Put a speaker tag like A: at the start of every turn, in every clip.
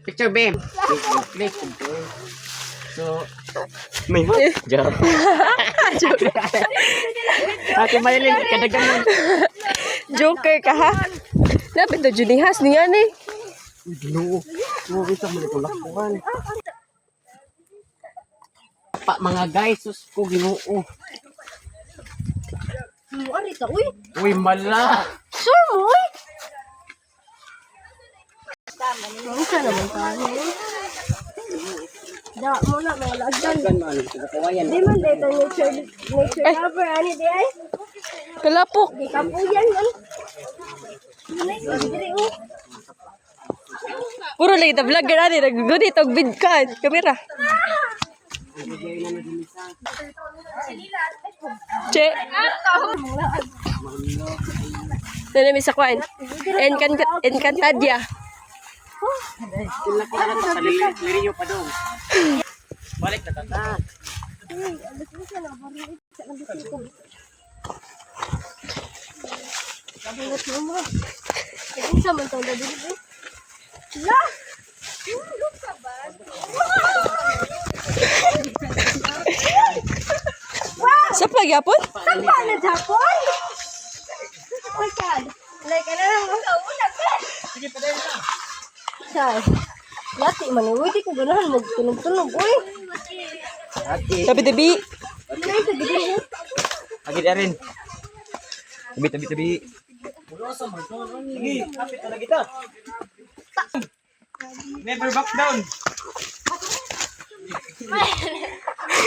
A: Picture, babe. Click. So, may joke. Ate Maylin, kadagang mo.
B: Joker ka ha? Lapit na Junihas niya ni.
A: Ginoo. Huwag isang manitulak ko kan. Pa mga guys, sus ko ginoo.
B: Ari ka, uy.
A: Uy, mala.
B: Sure mo, uy. Ano ka naman tayo? Da mo na mga lagdan.
A: Kan man, kawayan.
B: Di man dito nature lover ani di ay. Kalapok. Di ka po yan man. Puro lagi ta vlogger ani naggunit og vidkan kamera. Che. Dali mi sa kwan. Encantadia.
A: Sila ko na sa lirio pa dong. Balik na tata.
B: Kabinat mo mo. Kung sa man tawag dito. La! Sa pagyapon? Sa pagyapon? Oh my God. Like, ano lang mo?
A: Sige, padayon na.
B: Say. Lati man eh. Uy, di ko ganahan magtunog-tunog. Uy. Tabi-tabi.
A: Agi na rin. Tabi. Sige, kapit na kita. Never back down.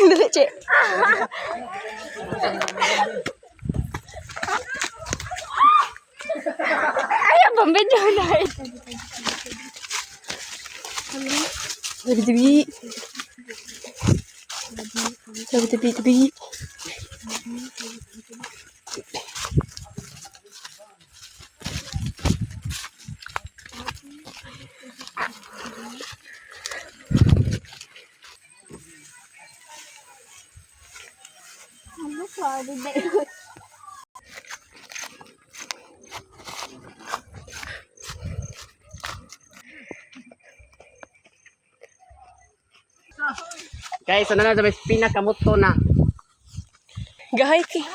B: Dali, Che. Ayaw, pambedyo na eh. Tabi-tabi. Tabi-tabi. Ano ka?
A: Guys, ano na sa pinakamoto na.
B: Gahay ki.